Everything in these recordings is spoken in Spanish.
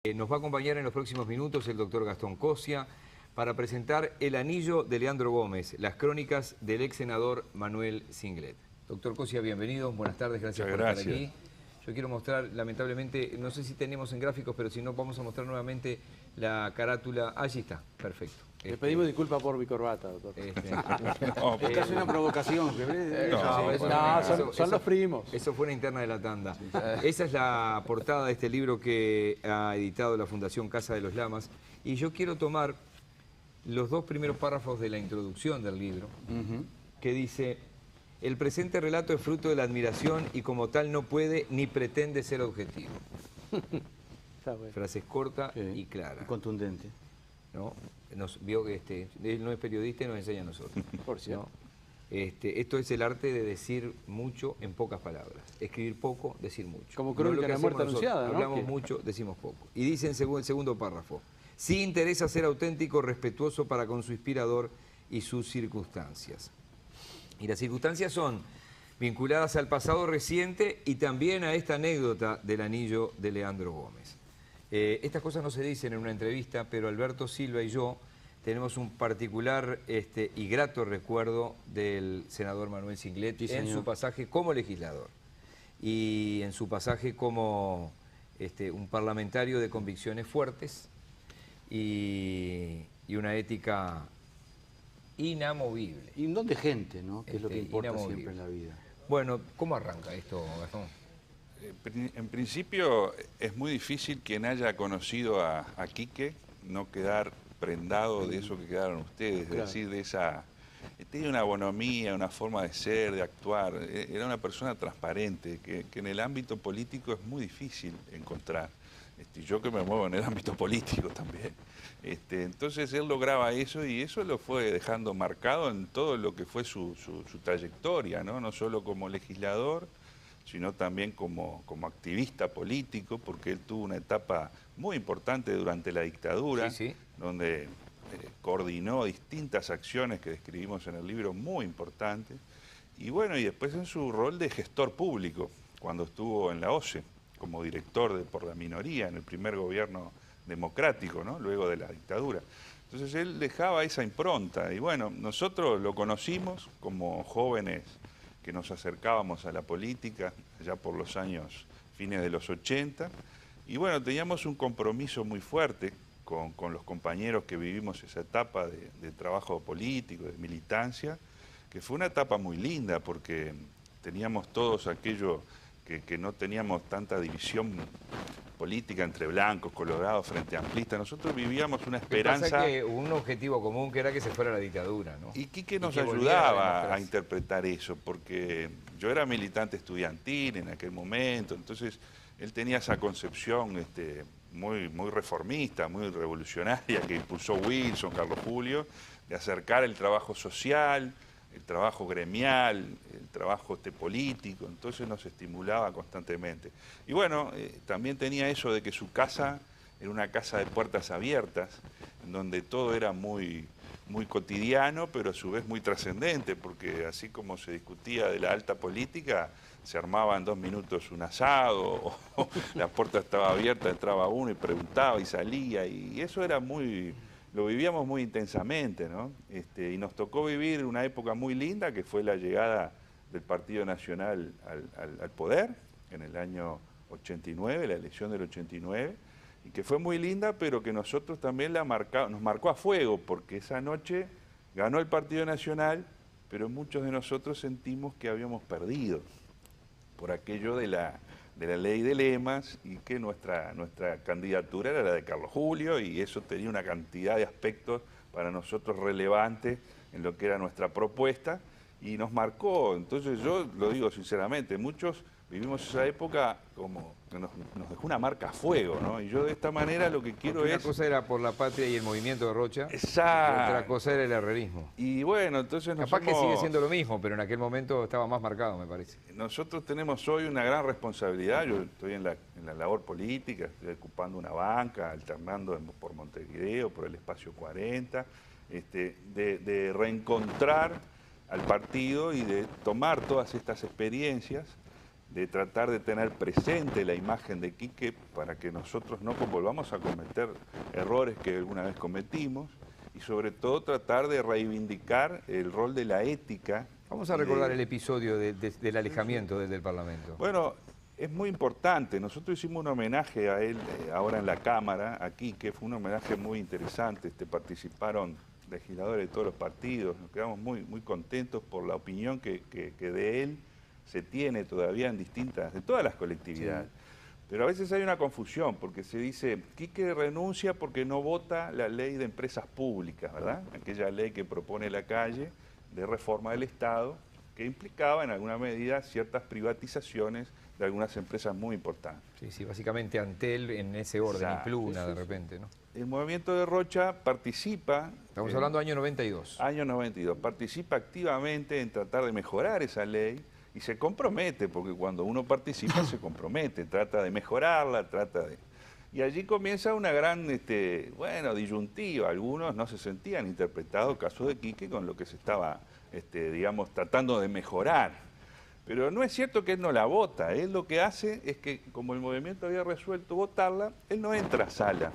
Nos va a acompañar en los próximos minutos el doctor Gastón Cosia para presentar El anillo de Leandro Gómez, las crónicas del ex senador Manuel Singlet. Doctor Cosia, bienvenido, buenas tardes, gracias por estar aquí. Yo quiero mostrar, lamentablemente, no sé si tenemos en gráficos, pero si no, vamos a mostrar nuevamente la carátula. Allí está, perfecto. Le pedimos disculpas por mi corbata, doctor. No, Esta es una provocación. Son los primos. Eso fue una interna de la tanda. Esa es la portada de este libro que ha editado la Fundación Casa de los Lamas. Y yo quiero tomar los dos primeros párrafos de la introducción del libro, que dice: el presente relato es fruto de la admiración y como tal no puede ni pretende ser objetivo. Frases corta y clara. Contundente. ¿No? Nos vio que él no es periodista y nos enseña a nosotros. Por cierto. ¿No? Esto es el arte de decir mucho en pocas palabras. Escribir poco, decir mucho. Como crónica de la muerte anunciada, ¿no? Hablamos mucho, decimos poco. Y dice en el segundo párrafo: sí interesa ser auténtico, respetuoso para con su inspirador y sus circunstancias. Y las circunstancias son vinculadas al pasado reciente y también a esta anécdota del anillo de Leandro Gómez. Estas cosas no se dicen en una entrevista, pero Alberto Silva y yo tenemos un particular y grato recuerdo del senador Manuel Singlet en su pasaje como legislador y en su pasaje como un parlamentario de convicciones fuertes y una ética inamovible. Y un don de gente, ¿no? Que es lo que importa siempre en la vida. Bueno, ¿cómo arranca esto, Gastón? En principio es muy difícil quien haya conocido a Quique no quedar prendado de eso que quedaron ustedes, es decir, de esa... Tenía una bonomía, una forma de ser, de actuar, era una persona transparente, que en el ámbito político es muy difícil encontrar. Yo que me muevo en el ámbito político también. Entonces él lograba eso y eso lo fue dejando marcado en todo lo que fue su trayectoria, ¿no? No solo como legislador, sino también como activista político, porque él tuvo una etapa muy importante durante la dictadura, donde coordinó distintas acciones que describimos en el libro, muy importantes, y bueno, y después en su rol de gestor público, cuando estuvo en la OCE, como director por la minoría, en el primer gobierno democrático, ¿no? Luego de la dictadura. Entonces él dejaba esa impronta, y bueno, nosotros lo conocimos como jóvenes que nos acercábamos a la política, ya por los años fines de los 80, y bueno, teníamos un compromiso muy fuerte con los compañeros que vivimos esa etapa de trabajo político, de militancia, que fue una etapa muy linda, porque teníamos todos aquello que no teníamos tanta división política entre blancos, colorados, frente amplistas. Nosotros vivíamos una esperanza... Pasa que hubo un objetivo común que era que se fuera la dictadura, ¿no? Y Quique nos ayudaba a interpretar eso, porque yo era militante estudiantil en aquel momento, entonces él tenía esa concepción muy reformista, muy revolucionaria, que impulsó Wilson, Carlos Julio, de acercar el trabajo social, el trabajo gremial, el trabajo político, entonces nos estimulaba constantemente. Y bueno, también tenía eso de que su casa era una casa de puertas abiertas, en donde todo era muy cotidiano, pero a su vez muy trascendente, porque así como se discutía de la alta política, se armaba en 2 minutos un asado, o la puerta estaba abierta, entraba uno y preguntaba y salía, y eso era lo vivíamos muy intensamente, ¿no? Y nos tocó vivir una época muy linda, que fue la llegada del Partido Nacional al poder, en el año 89, la elección del 89, y que fue muy linda, pero que nosotros también nos marcó a fuego, porque esa noche ganó el Partido Nacional, pero muchos de nosotros sentimos que habíamos perdido por aquello de la ley de lemas, y que nuestra candidatura era la de Carlos Julio, y eso tenía una cantidad de aspectos para nosotros relevantes en lo que era nuestra propuesta, y nos marcó. Entonces yo lo digo sinceramente, muchos vivimos esa época como que nos dejó una marca a fuego, ¿no? Y yo de esta manera lo que quiero es... Una cosa era por la patria y el movimiento de Rocha, Exacto. Otra cosa era el herrerismo. Y bueno, entonces capaz que sigue siendo lo mismo, pero en aquel momento estaba más marcado, me parece. Nosotros tenemos hoy una gran responsabilidad. Yo estoy en la labor política, estoy ocupando una banca, alternando por Montevideo, por el Espacio 40, de reencontrar al partido y de tomar todas estas experiencias de tratar de tener presente la imagen de Quique para que nosotros no volvamos a cometer errores que alguna vez cometimos y sobre todo tratar de reivindicar el rol de la ética. Vamos a recordar el episodio del alejamiento desde el Parlamento. Bueno, es muy importante. Nosotros hicimos un homenaje a él ahora en la Cámara, aquí, que fue un homenaje muy interesante. Participaron legisladores de todos los partidos. Nos quedamos muy, muy contentos por la opinión que de él se tiene todavía en de todas las colectividades. Sí. Pero a veces hay una confusión, porque se dice, Quique renuncia porque no vota la ley de empresas públicas, ¿verdad? Aquella ley que propone la calle de reforma del Estado, que implicaba en alguna medida ciertas privatizaciones de algunas empresas muy importantes. Sí, sí, básicamente Antel en ese orden, y Pluna de repente, ¿no? El movimiento de Rocha participa... Estamos hablando año 92. Año 92. Participa activamente en tratar de mejorar esa ley y se compromete, porque cuando uno participa se compromete, trata de mejorarla, Y allí comienza una gran, disyuntiva. Algunos no se sentían interpretados, caso de Quique, con lo que se estaba, digamos, tratando de mejorar. Pero no es cierto que él no la vota. Él lo que hace es que, como el movimiento había resuelto votarla, él no entra a sala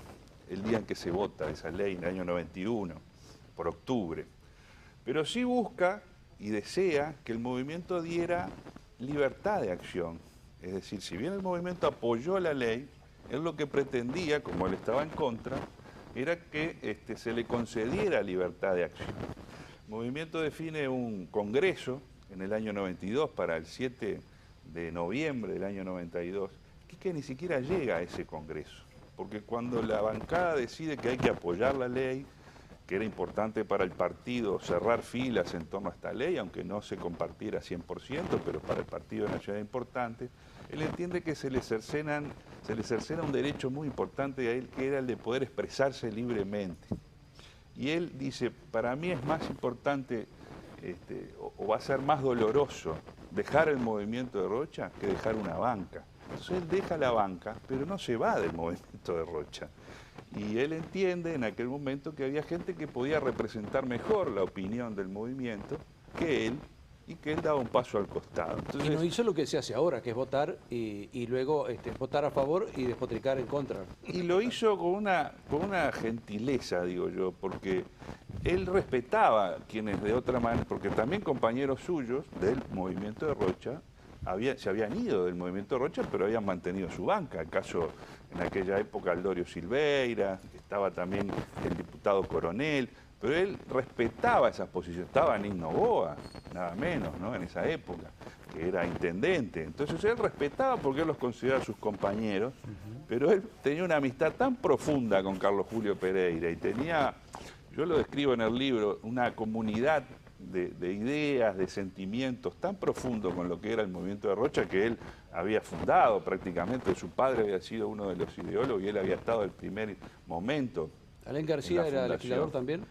el día en que se vota esa ley, en el año 91, por octubre. Pero sí busca y desea que el movimiento diera libertad de acción. Es decir, si bien el movimiento apoyó la ley, él lo que pretendía, como él estaba en contra, era que se le concediera libertad de acción. El movimiento define un congreso en el año 92 para el 7 de noviembre del año 92, que ni siquiera llega a ese congreso, porque cuando la bancada decide que hay que apoyar la ley, que era importante para el partido cerrar filas en torno a esta ley, aunque no se compartiera 100%, pero para el Partido Nacional importante, él entiende que se le cercena un derecho muy importante a él, que era el de poder expresarse libremente. Y él dice, para mí es más importante, o va a ser más doloroso, dejar el movimiento de Rocha que dejar una banca. Entonces él deja la banca, pero no se va del movimiento de Rocha. Y él entiende en aquel momento que había gente que podía representar mejor la opinión del movimiento que él, y que él daba un paso al costado. Entonces, y no hizo lo que se hace ahora, que es votar y luego votar a favor y despotricar en contra. Y lo hizo con una gentileza, digo yo, porque él respetaba a quienes de otra manera, porque también compañeros suyos del movimiento de Rocha se habían ido del movimiento de Rocha, pero habían mantenido su banca. El caso, en aquella época, Aldorio Silveira, estaba también el diputado Coronel, pero él respetaba esas posiciones. Estaba Nino Boa, nada menos, ¿no? En esa época, que era intendente. Entonces él respetaba porque él los consideraba sus compañeros, pero él tenía una amistad tan profunda con Carlos Julio Pereira y tenía, yo lo describo en el libro, una comunidad de ideas, de sentimientos tan profundos con lo que era el movimiento de Rocha, que él había fundado prácticamente. Su padre había sido uno de los ideólogos y él había estado el primer momento. ¿Alén García era legislador también?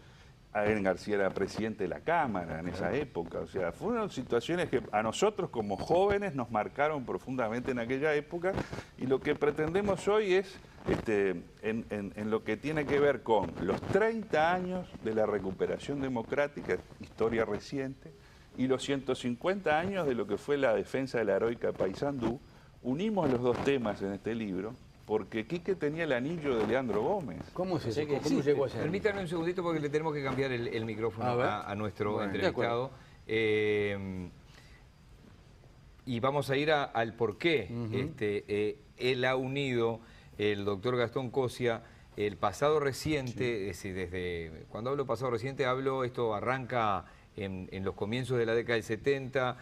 Alén García era presidente de la Cámara en esa época. O sea, fueron situaciones que a nosotros como jóvenes nos marcaron profundamente en aquella época, y lo que pretendemos hoy es, en lo que tiene que ver con los 30 años de la recuperación democrática, historia reciente, y los 150 años de lo que fue la defensa de la heroica Paysandú, unimos los dos temas en este libro, porque Quique tenía el anillo de Leandro Gómez. ¿Cómo se llegó? ¿Cómo llegó a ser? Permítanme un segundito porque le tenemos que cambiar el micrófono a nuestro entrevistado. Y vamos a ir al porqué. Él ha unido, el doctor Gastón Cosia, el pasado reciente, es decir, desde cuando hablo pasado reciente, esto arranca en los comienzos de la década del 70,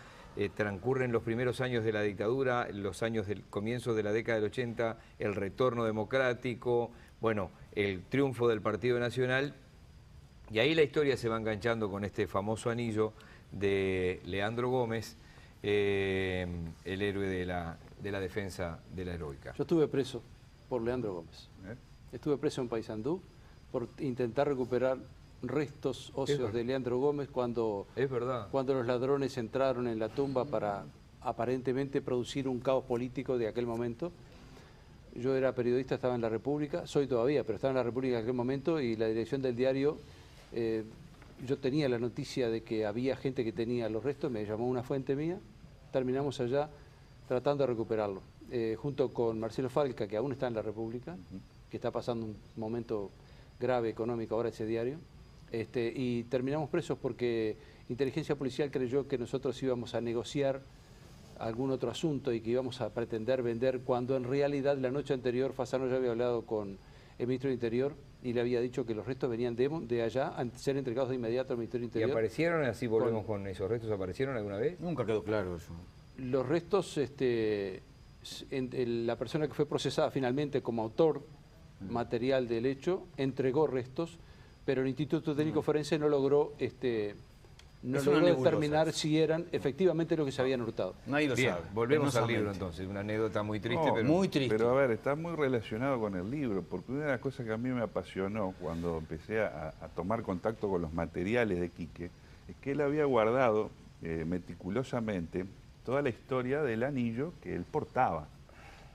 transcurren los primeros años de la dictadura, los años del comienzo de la década del 80, el retorno democrático, bueno, el triunfo del Partido Nacional, y ahí la historia se va enganchando con este famoso anillo de Leandro Gómez, el héroe de la defensa de la heroica. Yo estuve preso por Leandro Gómez. Estuve preso en Paysandú por intentar recuperar restos óseos de Leandro Gómez cuando los ladrones entraron en la tumba para aparentemente producir un caos político de aquel momento. Yo era periodista, estaba en La República, soy todavía, pero estaba en La República en aquel momento, y la dirección del diario, yo tenía la noticia de que había gente que tenía los restos, me llamó una fuente mía, terminamos allá tratando de recuperarlo. Junto con Marcelo Falca, que aún está en la República, que está pasando un momento grave económico ahora ese diario, y terminamos presos porque Inteligencia Policial creyó que nosotros íbamos a negociar algún otro asunto y que íbamos a pretender vender, cuando en realidad la noche anterior Fasano ya había hablado con el ministro del Interior y le había dicho que los restos venían de allá a ser entregados de inmediato al Ministerio del Interior. ¿Y aparecieron, así volvemos con esos restos, aparecieron alguna vez? Nunca quedó claro eso. Los restos, la persona que fue procesada finalmente como autor material del hecho, entregó restos, pero el Instituto Técnico Forense no logró determinar si eran efectivamente lo que se habían hurtado. Nadie lo sabe. Volvemos al libro entonces, una anécdota muy triste. No, pero... muy triste. Pero a ver, está muy relacionado con el libro, porque una de las cosas que a mí me apasionó cuando empecé a tomar contacto con los materiales de Quique, es que él había guardado meticulosamente toda la historia del anillo que él portaba.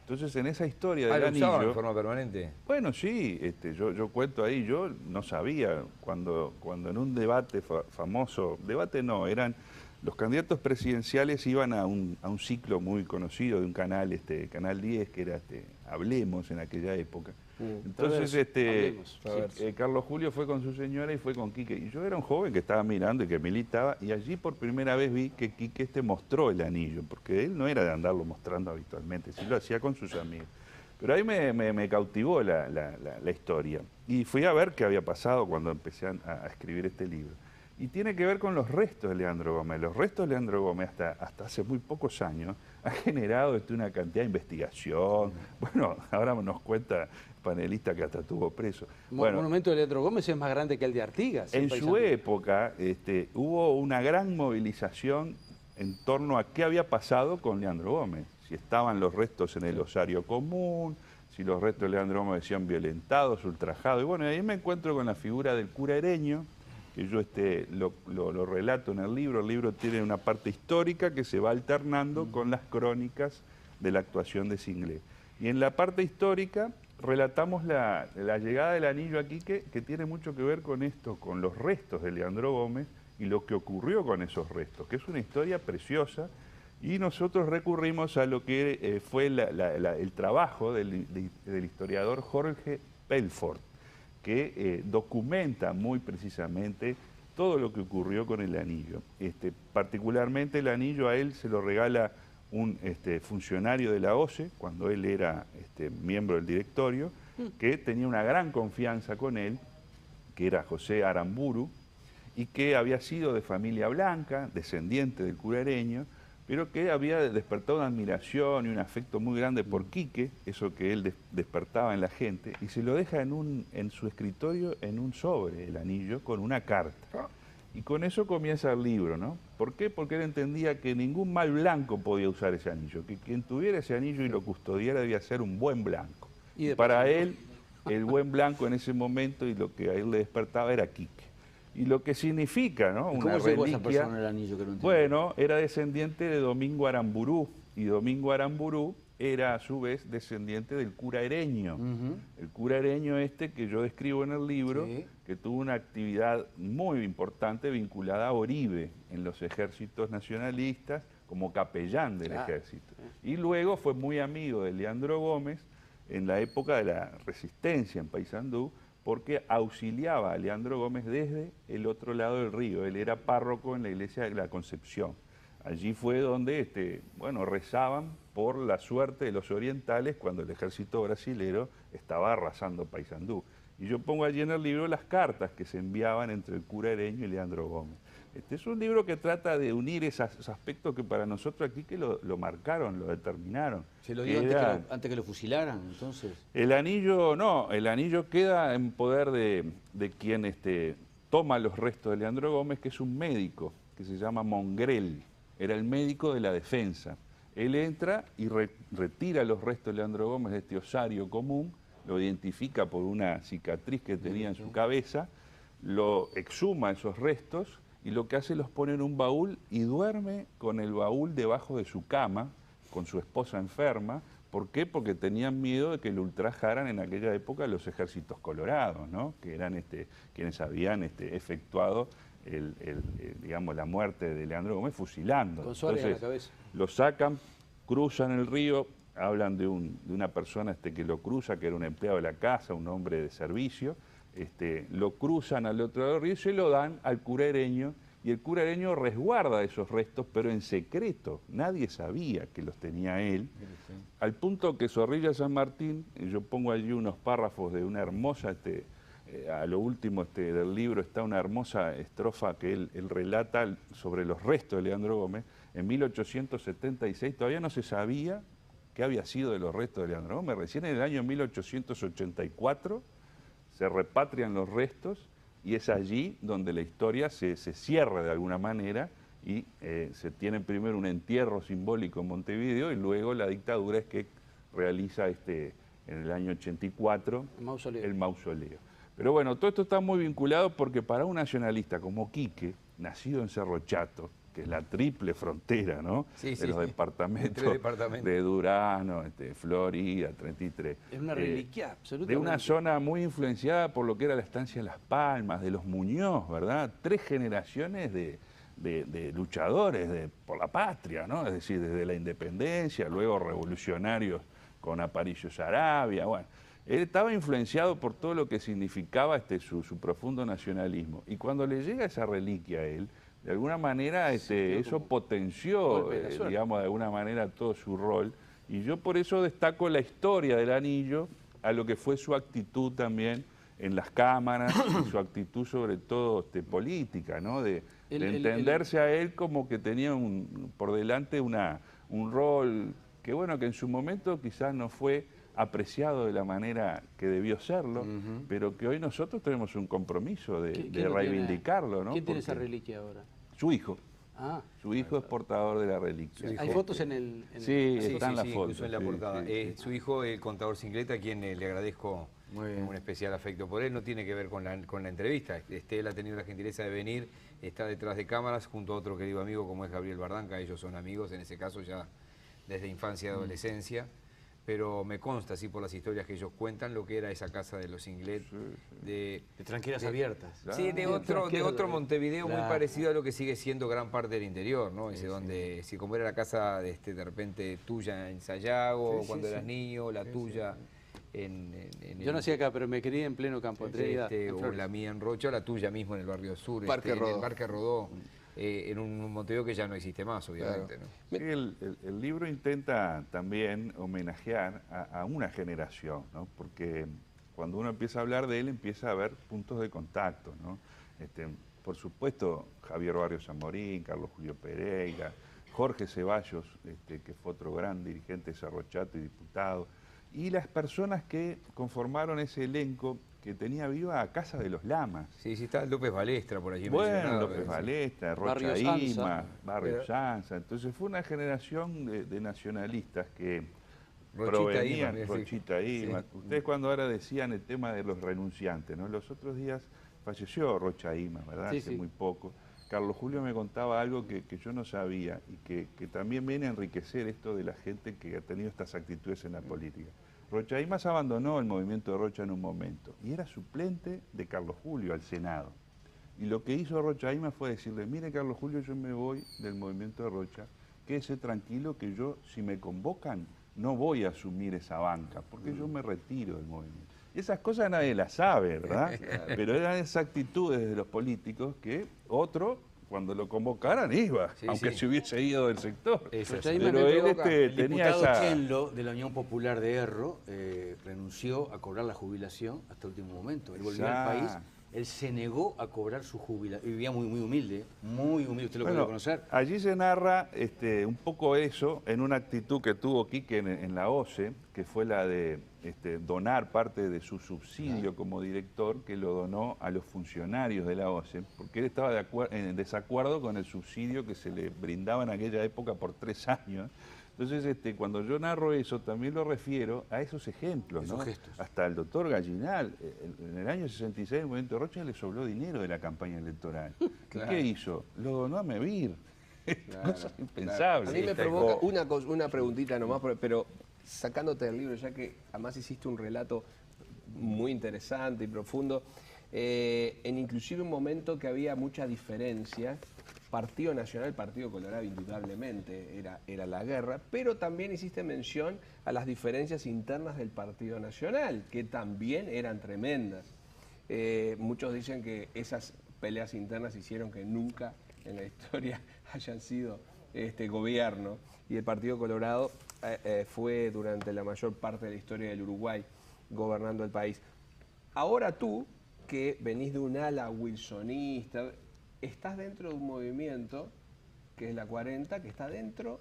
Entonces, en esa historia del anillo... ¿Lo usaban de forma permanente? Bueno, sí, yo cuento ahí, yo no sabía, cuando en un debate famoso, debate no, eran los candidatos presidenciales iban a un ciclo muy conocido de un canal, Canal 10, que era Hablemos en aquella época. Entonces, Carlos Julio fue con su señora y fue con Quique. Y yo era un joven que estaba mirando y que militaba, y allí por primera vez vi que Quique mostró el anillo, porque él no era de andarlo mostrando habitualmente, sí lo hacía con sus amigos. Pero ahí me cautivó la historia. Y fui a ver qué había pasado cuando empecé a escribir este libro. Y tiene que ver con los restos de Leandro Gómez. Los restos de Leandro Gómez, hasta hace muy pocos años, ha generado una cantidad de investigación. Bueno, ahora nos cuenta el panelista que hasta estuvo preso. El monumento de Leandro Gómez es más grande que el de Artigas. En su época hubo una gran movilización en torno a qué había pasado con Leandro Gómez. Si estaban los restos en el osario común, si los restos de Leandro Gómez decían violentados, ultrajados. Y bueno, ahí me encuentro con la figura del cura Ereño, que yo lo relato en el libro. El libro tiene una parte histórica que se va alternando con las crónicas de la actuación de Singlé. Y en la parte histórica relatamos la llegada del anillo aquí, que tiene mucho que ver con esto, con los restos de Leandro Gómez y lo que ocurrió con esos restos, que es una historia preciosa. Y nosotros recurrimos a lo que fue el trabajo del historiador Jorge Pelfort, que documenta muy precisamente todo lo que ocurrió con el anillo. Particularmente el anillo a él se lo regala un funcionario de la OCE, cuando él era miembro del directorio, que tenía una gran confianza con él, que era José Aramburu, y que había sido de familia blanca, descendiente del cura Ereño, pero que había despertado una admiración y un afecto muy grande por Quique, eso que él despertaba en la gente, y se lo deja en su escritorio en un sobre, el anillo, con una carta. Y con eso comienza el libro, ¿no? ¿Por qué? Porque él entendía que ningún mal blanco podía usar ese anillo, que quien tuviera ese anillo y lo custodiara debía ser un buen blanco. Y para él, el buen blanco en ese momento y lo que a él le despertaba era Quique. Y lo que significa, ¿no? ¿Cómo llegó esa persona el anillo que no entiendo? Bueno, era descendiente de Domingo Aramburú, y Domingo Aramburú era a su vez descendiente del cura Ereño. El cura Ereño que yo describo en el libro, que tuvo una actividad muy importante vinculada a Oribe en los ejércitos nacionalistas, como capellán del ejército. Y luego fue muy amigo de Leandro Gómez en la época de la resistencia en Paysandú, porque auxiliaba a Leandro Gómez desde el otro lado del río. Él era párroco en la iglesia de la Concepción. Allí fue donde rezaban por la suerte de los orientales cuando el ejército brasilero estaba arrasando Paysandú. Y yo pongo allí en el libro las cartas que se enviaban entre el cura Ereño y Leandro Gómez. Este es un libro que trata de unir esos aspectos que para nosotros aquí que lo marcaron, lo determinaron. ¿Se lo dio antes que lo fusilaran, entonces? El anillo, no, el anillo queda en poder de quien toma los restos de Leandro Gómez, que es un médico, que se llama Mongrel. Era el médico de la defensa. Él entra y retira los restos de Leandro Gómez de este osario común, lo identifica por una cicatriz que tenía en su cabeza, lo exhuma esos restos y lo que hace los pone en un baúl y duerme con el baúl debajo de su cama, con su esposa enferma. ¿Por qué? Porque tenían miedo de que lo ultrajaran en aquella época los ejércitos colorados, ¿no? Que eran quienes habían efectuado digamos, la muerte de Leandro Gómez fusilando. Con Suárez en la cabeza. Lo sacan cruzan el río, hablan de una persona que lo cruza, que era un empleado de la casa, un hombre de servicio, lo cruzan al otro lado del río y se lo dan al cura Ereño, y el cura Ereño resguarda esos restos, pero en secreto. Nadie sabía que los tenía él, al punto que Zorrilla San Martín, yo pongo allí unos párrafos de una hermosa, a lo último del libro está una hermosa estrofa que él relata sobre los restos de Leandro Gómez. En 1876 todavía no se sabía qué había sido de los restos de Leandro Gómez. Recién en el año 1884 se repatrian los restos y es allí donde la historia se cierra de alguna manera y se tiene primero un entierro simbólico en Montevideo y luego la dictadura es que realiza en el año 84 el mausoleo. Pero bueno, todo esto está muy vinculado porque para un nacionalista como Quique, nacido en Cerro Chato, que es la triple frontera, ¿no? Sí, de los departamentos de Durano, Florida, 33. Es una reliquia, absolutamente. De una zona muy influenciada por lo que era la estancia Las Palmas, de los Muñoz, ¿verdad? 3 generaciones de luchadores por la patria, ¿no? Es decir, desde la independencia, luego revolucionarios con Aparicio Saravia, bueno. Él estaba influenciado por todo lo que significaba su profundo nacionalismo. Y cuando le llega esa reliquia a él, de alguna manera eso potenció, digamos, de alguna manera todo su rol. Y yo por eso destaco la historia del anillo a lo que fue su actitud también en las cámaras, y su actitud sobre todo política, ¿no? De entenderse a él como que tenía por delante un rol que, bueno, que en su momento quizás no fue apreciado de la manera que debió serlo, pero que hoy nosotros tenemos un compromiso de reivindicarlo, ¿no? ¿Quién tiene esa reliquia ahora? Su hijo. Ah, su hijo es portador de la reliquia. ¿Hay fotos en el...? Sí, están las fotos. Incluso en la portada. Su hijo, el contador Cingleta, a quien le agradezco un especial afecto por él, no tiene que ver con la entrevista. Él ha tenido la gentileza de venir, está detrás de cámaras junto a otro querido amigo como es Gabriel Bardanca. Ellos son amigos, en ese caso ya desde infancia y adolescencia. Pero me consta, así por las historias que ellos cuentan, lo que era esa casa de los Inglet. De tranquilas abiertas. Sí, de otro Montevideo muy parecido a lo que sigue siendo gran parte del interior, ¿no? Ese donde, si como era la casa de repente tuya en Sayago, cuando eras niño, la tuya en yo nací acá, pero me crié en pleno Campo Trinidad. O la mía en Rocha, la tuya mismo en el barrio sur, en el Parque Rodó. En un Montevideo que ya no existe más, obviamente. Claro. ¿No? Sí, el libro intenta también homenajear a una generación, ¿no? Porque cuando uno empieza a hablar de él, empieza a haber puntos de contacto, ¿no? Por supuesto, Javier Barrios Zamorín, Carlos Julio Pereira, Jorge Ceballos, que fue otro gran dirigente de Cerro Chato y diputado, y las personas que conformaron ese elenco que tenía viva a Casa de los Lamas. Sí, está López Balestra por allí. Bueno, López Balestra, Rocha Ima, Barrio Sanza. Entonces fue una generación de nacionalistas que provenían, Rochita Ima. Ustedes cuando ahora decían el tema de los renunciantes, ¿no? Los otros días falleció Rocha Ima, ¿verdad? Hace muy poco. Carlos Julio me contaba algo que yo no sabía y que también viene a enriquecer esto de la gente que ha tenido estas actitudes en la política. Rocha Imas abandonó el movimiento de Rocha en un momento y era suplente de Carlos Julio al Senado. Y lo que hizo Rocha Imas fue decirle, mire Carlos Julio, yo me voy del movimiento de Rocha, quédese tranquilo que yo, si me convocan, no voy a asumir esa banca, porque yo me retiro del movimiento. Y esas cosas nadie las sabe, ¿verdad? Pero eran esas actitudes de los políticos que otro, cuando lo convocaran, iba, aunque se hubiese ido del sector. Pero él tenía esa... Chenlo, de la Unión Popular de Erro, renunció a cobrar la jubilación hasta el último momento. Él volvió al país, él se negó a cobrar su jubilación. Vivía muy humilde, usted lo puede conocer. Allí se narra un poco eso en una actitud que tuvo Quique en la OCE, que fue la de donar parte de su subsidio como director, que lo donó a los funcionarios de la OCE, porque él estaba en desacuerdo con el subsidio que se le brindaba en aquella época por 3 años. Entonces, cuando yo narro eso, también lo refiero a esos ejemplos, ¿no? Hasta el doctor Gallinal, en el año 66, el movimiento de Rocha le sobró dinero de la campaña electoral. ¿Qué hizo? Lo donó a Mevir. Cosas impensables. A mí me provoca una preguntita nomás, pero sacándote del libro, ya que además hiciste un relato muy interesante y profundo, en inclusive un momento que había mucha diferencia Partido Nacional, Partido Colorado, indudablemente era la guerra, pero también hiciste mención a las diferencias internas del Partido Nacional, que también eran tremendas. Muchos dicen que esas peleas internas hicieron que nunca en la historia hayan sido gobierno, y el Partido Colorado fue durante la mayor parte de la historia del Uruguay gobernando el país. Ahora tú, que venís de un ala wilsonista, estás dentro de un movimiento que es la 40, que está dentro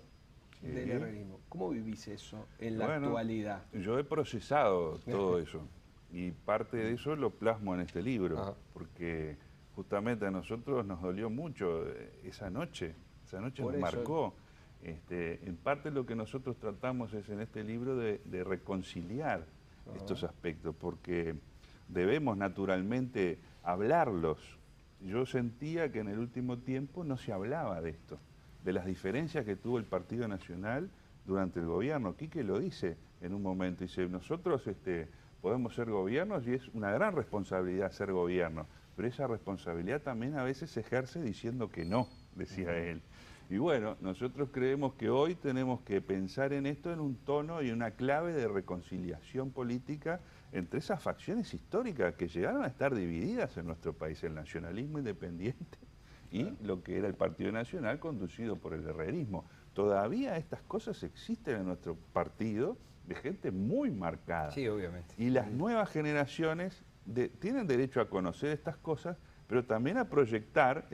del herrerismo. ¿Cómo vivís eso en la actualidad? Yo he procesado todo eso y parte de eso lo plasmo en este libro, porque justamente a nosotros nos dolió mucho esa noche nos marcó. En parte lo que nosotros tratamos es en este libro de reconciliar estos aspectos, porque debemos naturalmente hablarlos. Yo sentía que en el último tiempo no se hablaba de esto, de las diferencias que tuvo el Partido Nacional durante el gobierno. Quique lo dice en un momento, dice, nosotros podemos ser gobiernos y es una gran responsabilidad ser gobierno, pero esa responsabilidad también a veces se ejerce diciendo que no, decía él. Y bueno, nosotros creemos que hoy tenemos que pensar en esto en un tono y una clave de reconciliación política entre esas facciones históricas que llegaron a estar divididas en nuestro país, el nacionalismo independiente y lo que era el Partido Nacional conducido por el herrerismo. Todavía estas cosas existen en nuestro partido de gente muy marcada. Sí, obviamente. Y las nuevas generaciones tienen derecho a conocer estas cosas, pero también a proyectar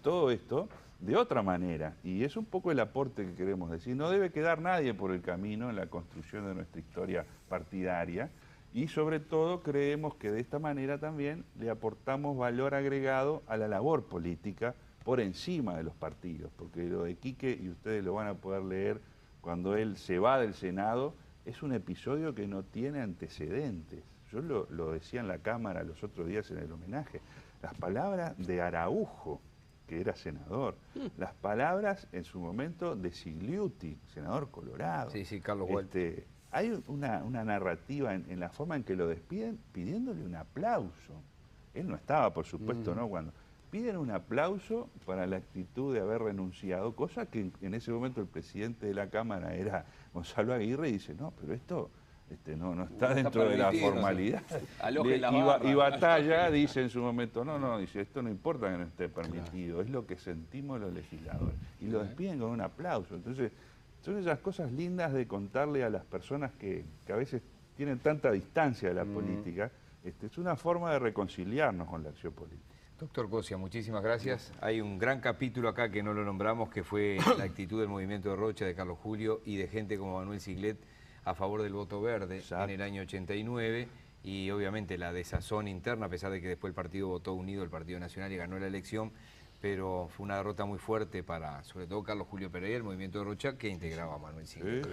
todo esto de otra manera. Y es un poco el aporte que queremos decir. No debe quedar nadie por el camino en la construcción de nuestra historia partidaria. Y sobre todo creemos que de esta manera también le aportamos valor agregado a la labor política por encima de los partidos. Porque lo de Quique, y ustedes lo van a poder leer cuando él se va del Senado, es un episodio que no tiene antecedentes. Yo lo decía en la Cámara los otros días en el homenaje. Las palabras de Araujo, que era senador, las palabras en su momento de Sigliuti, senador colorado. Sí, sí, Carlos Walter. Hay una narrativa en la forma en que lo despiden pidiéndole un aplauso. Él no estaba, por supuesto, ¿no? Cuando piden un aplauso para la actitud de haber renunciado, cosa que en ese momento el presidente de la Cámara era Gonzalo Aguirre y dice, no, pero esto no está dentro de la formalidad. Y Batalla dice en su momento, dice, esto no importa que no esté permitido, es lo que sentimos los legisladores. Y lo despiden con un aplauso. Entonces, son esas cosas lindas de contarle a las personas que a veces tienen tanta distancia de la política. Es una forma de reconciliarnos con la acción política. Doctor Cosia, muchísimas gracias. Hay un gran capítulo acá que no lo nombramos, que fue la actitud del movimiento de Rocha, de Carlos Julio y de gente como Manuel Siglet a favor del voto verde. Exacto. En el año 89, y obviamente la desazón interna, a pesar de que después el partido votó unido, el Partido Nacional, y ganó la elección, pero fue una derrota muy fuerte para, sobre todo, Carlos Julio Pereira, el movimiento de Rocha, que integraba a Manuel Siglet.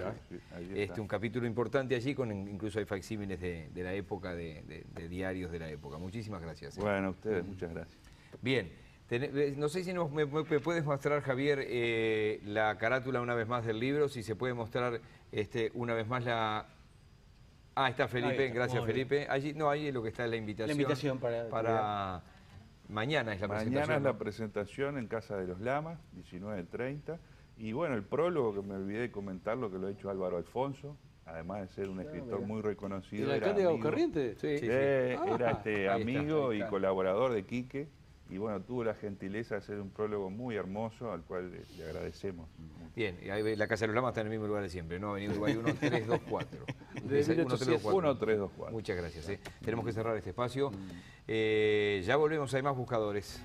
Sí, un capítulo importante allí, incluso hay facsímiles de la época, de diarios de la época. Muchísimas gracias. Bueno, a ustedes, muchas gracias. Bien, no sé si me puedes mostrar, Javier, la carátula una vez más del libro, si se puede mostrar una vez más la... Ah, está Felipe, gracias Felipe. Allí es lo que está la invitación. La invitación para mañana es la presentación. Mañana es la presentación en Casa de los Lamas, 19:30. Y bueno, el prólogo, que me olvidé de comentarlo, que lo ha hecho Álvaro Alfonso, además de ser un escritor muy reconocido. ¿El alcalde de Corrientes? Sí. Era amigo y colaborador de Quique. Y bueno, tuvo la gentileza de hacer un prólogo muy hermoso, al cual le agradecemos. Bien, y ahí la Casa de los Lamas está en el mismo lugar de siempre, ¿no? Avenida Uruguay 1324. 1324. Muchas gracias. Tenemos que cerrar este espacio. Ya volvemos, hay más buscadores.